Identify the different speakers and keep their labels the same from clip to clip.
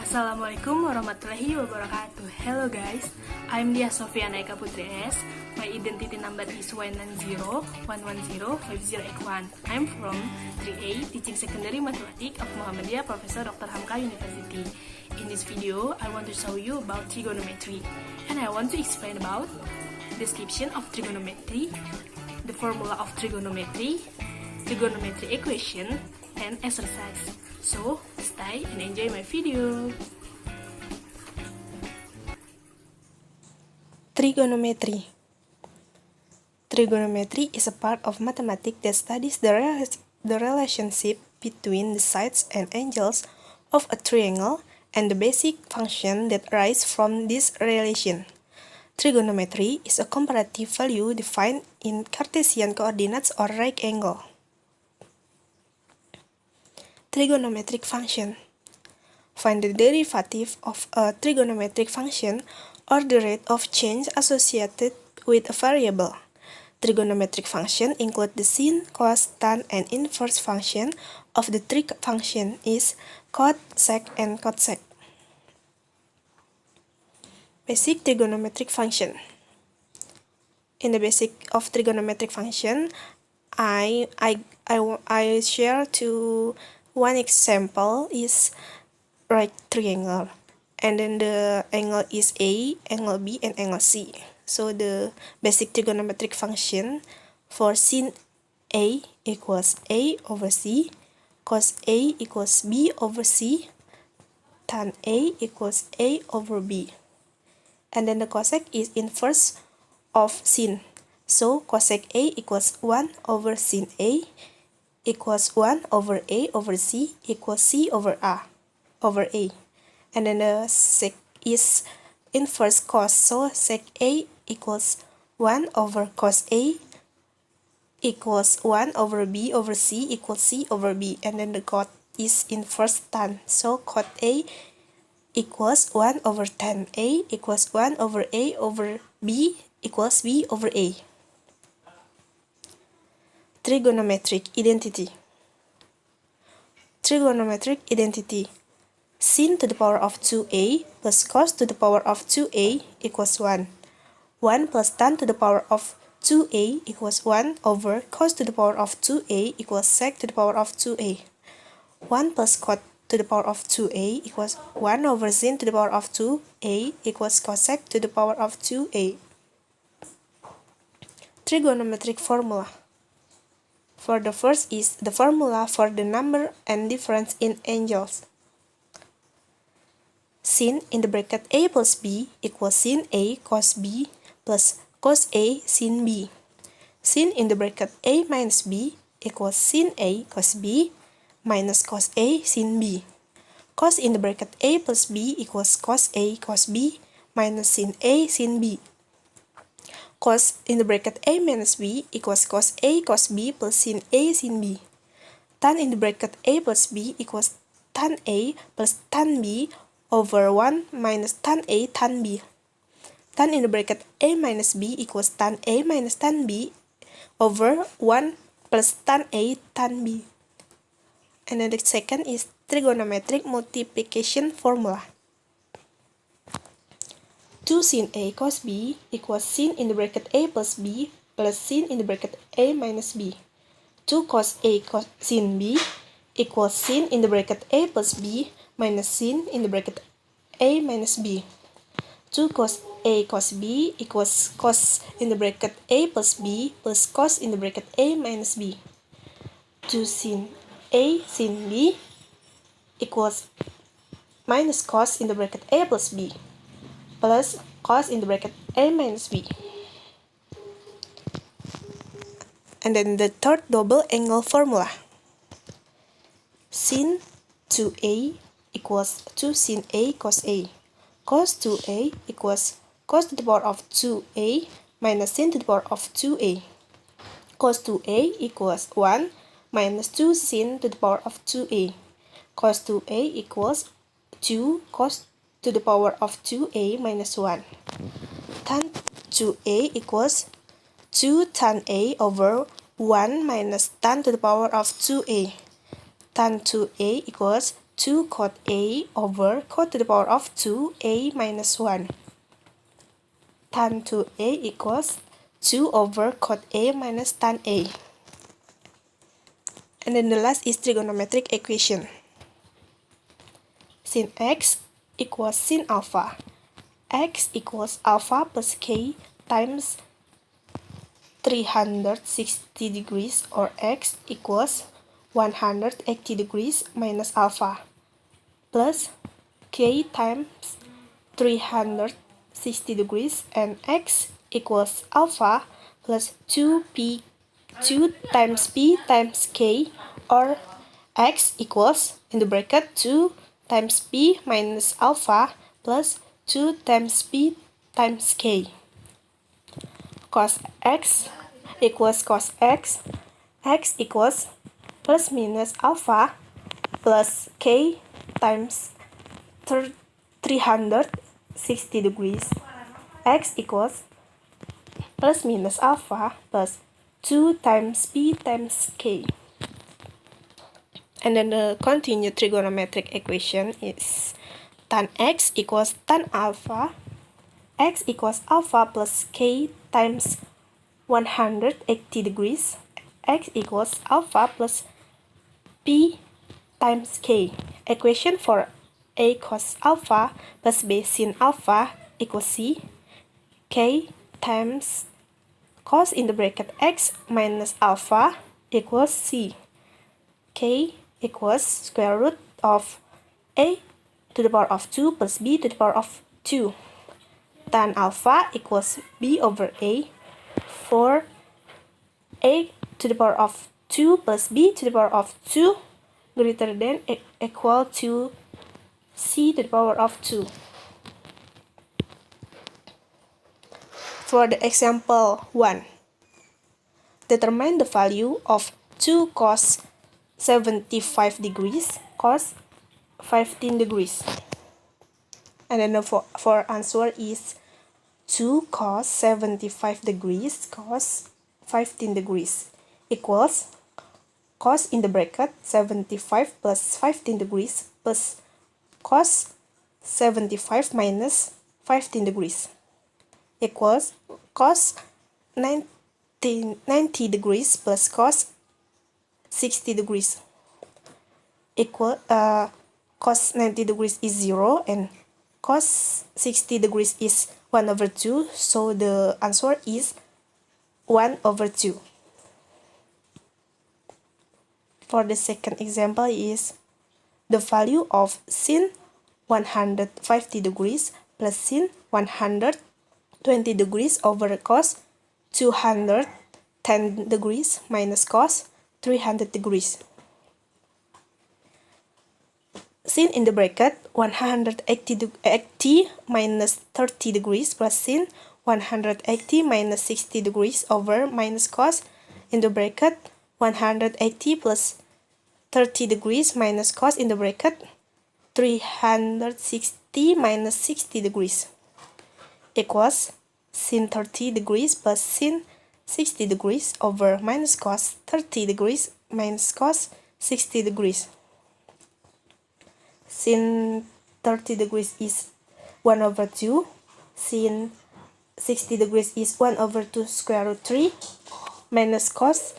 Speaker 1: Assalamualaikum warahmatullahi wabarakatuh. Hello guys, I'm Diah Sofiana Eka Putri S. My identity number is 19011050881. I'm from 3A Teaching Secondary Mathematics of Muhammadiyah Professor Dr. Hamka University. In this video, I want to show you about trigonometry, and I want to explain about description of trigonometry, the formula of trigonometry equation, and exercise. So, stay and enjoy my video.
Speaker 2: Trigonometry. Trigonometry is a part of mathematics that studies the relationship between the sides and angles of a triangle and the basic function that arise from this relation. Trigonometry is a comparative value defined in Cartesian coordinates or right angle. Trigonometric function. Find the derivative of a trigonometric function or the rate of change associated with a variable. Trigonometric function include the sine, cos, tan, and inverse function of the trig function is cot, sec, and cotsec. Basic trigonometric function. In the basic of trigonometric function, I share to one example is right triangle, and then the angle is A, angle B, and angle C. So the basic trigonometric function for sin A equals A over C, cos A equals B over C, tan A equals A over B. And then the cosec is inverse of sin. So cosec A equals 1 over sin A equals 1 over A over C equals C over A. And then the sec is inverse cos, so sec A equals 1 over cos A equals 1 over B over C equals C over B. And then the cot is inverse tan, so cot A equals 1 over tan A equals 1 over A over B equals B over A. Trigonometric identity. Trigonometric identity. Sin to the power of 2a plus cos to the power of 2a equals 1. 1 plus tan to the power of 2a equals 1 over cos to the power of 2a equals sec to the power of 2a. 1 plus cot to the power of 2a equals 1 over sin to the power of 2a equals cosec to the power of 2a. Trigonometric formula. For the first is the formula for the number and difference in angles. Sin in the bracket a plus b equals sin a cos b plus cos a sin b. Sin in the bracket a minus b equals sin a cos b minus cos a sin b. Cos in the bracket a plus b equals cos a cos b minus sin a sin b. Cos in the bracket a minus b equals cos a cos b plus sin a sin b. Tan in the bracket a plus b equals tan a plus tan b over 1 minus tan a tan b. Tan in the bracket a minus b equals tan a minus tan b over 1 plus tan a tan b. And then the second is trigonometric multiplication formula. 2 sin a cos b equals sin in the bracket a plus b plus sin in the bracket a minus b. 2 cos a cos sin b equals sin in the bracket a plus b minus sin in the bracket a minus b. 2 cos a cos b equals cos in the bracket a plus b plus cos in the bracket a minus b. 2 sin a sin b equals minus cos in the bracket a plus b plus cos in the bracket a minus b. And then the third double angle formula. Sin 2a equals 2 sin a cos a. Cos 2a equals cos to the power of 2a minus sin to the power of 2a. Cos 2a equals 1 minus 2 sin to the power of 2a. Cos 2a equals 2 cos to the power of 2a minus 1. Tan 2a equals 2 tan a over 1 minus tan to the power of 2a. Tan 2a equals 2 cot A over cot to the power of 2A minus 1. Tan 2A equals 2 over cot A minus tan A. And then the last is trigonometric equation. Sin x equals sin alpha. X equals alpha plus k times 360 degrees, or x equals 180 degrees minus alpha plus k times 360 degrees, and x equals alpha plus 2 times p times k, or x equals in the bracket 2 times p minus alpha plus 2 times p times k. Cos x equals cos x. X equals plus minus alpha plus k times 360 degrees. X equals plus minus alpha plus 2 times p times k. And then the continued trigonometric equation is tan x equals tan alpha. X equals alpha plus k times 180 degrees. X equals alpha plus p times k. Equation for a cos alpha plus b sin alpha equals c. K times cos in the bracket x minus alpha equals c. K equals square root of a to the power of 2 plus b to the power of 2. Tan alpha equals b over a for a to the power of 2 plus b to the power of 2 greater than equal to c to the power of 2. For the example 1, determine the value of 2 cos 75 degrees cos 15 degrees. And then for answer is 2 cos 75 degrees cos 15 degrees equals cos in the bracket 75 plus 15 degrees plus cos 75 minus 15 degrees equals cos 90 degrees plus cos 60 degrees equal cos 90 degrees is 0 and cos 60 degrees is 1 over 2, so the answer is 1 over 2. For the second example is the value of sin 150 degrees plus sin 120 degrees over cos 210 degrees minus cos 300 degrees. Sin in the bracket 180 minus 30 degrees plus sin 180 minus 60 degrees over minus cos in the bracket 180 plus 30 degrees minus cos in the bracket 360 minus 60 degrees equals sin 30 degrees plus sin 60 degrees over minus cos 30 degrees minus cos 60 degrees. Sin 30 degrees is 1 over 2. Sin 60 degrees is 1 over 2 square root 3. Minus cos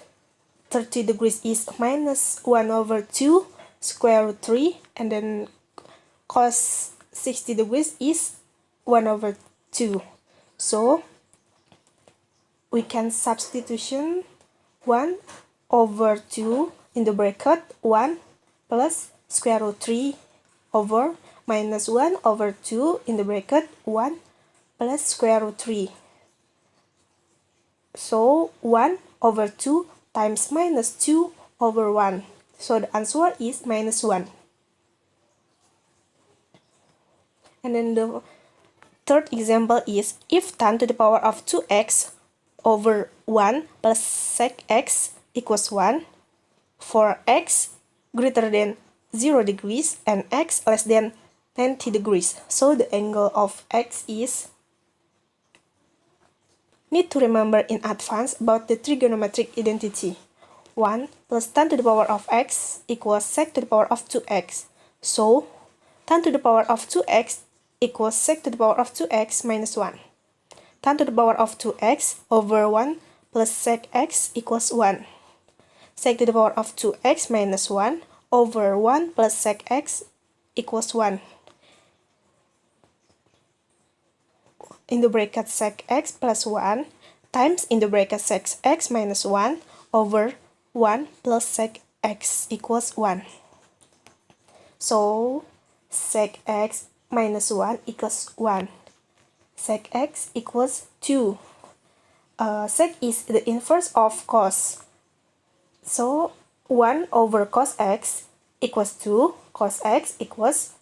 Speaker 2: 30 degrees is minus 1 over 2 square root 3. And then cos 60 degrees is 1 over 2. So we can substitution 1 over 2 in the bracket 1 plus square root 3 over minus 1 over 2 in the bracket 1 plus square root 3. So 1 over 2 times minus 2 over 1. So the answer is minus 1. And then the third example is if tan to the power of 2x over 1 plus sec x equals 1 for x greater than 0 degrees and x less than 90 degrees. So the angle of x is, need to remember in advance about the trigonometric identity. 1 plus tan to the power of x equals sec to the power of 2x. So, tan to the power of 2x equals sec to the power of 2x minus 1. Tan to the power of 2x over 1 plus sec x equals 1. Sec to the power of 2x minus 1 over 1 plus sec x equals 1. In the bracket sec x plus 1 times in the bracket sec x minus 1 over 1 plus sec x equals 1. So, sec x minus 1 equals 1. Sec x equals 2. Sec is the inverse of cos. So, 1 over cos x equals 2. Cos x equals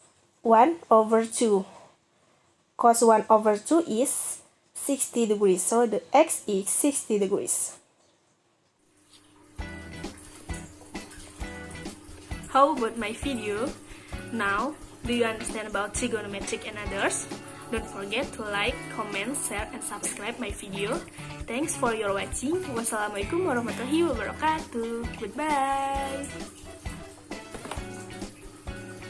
Speaker 2: 1 over 2. Cos 1 over 2 is 60 degrees. So, the x is 60 degrees.
Speaker 1: How about my video? Now, do you understand about trigonometric and others? Don't forget to like, comment, share, and subscribe my video. Thanks for your watching. Wassalamualaikum warahmatullahi wabarakatuh. Goodbye.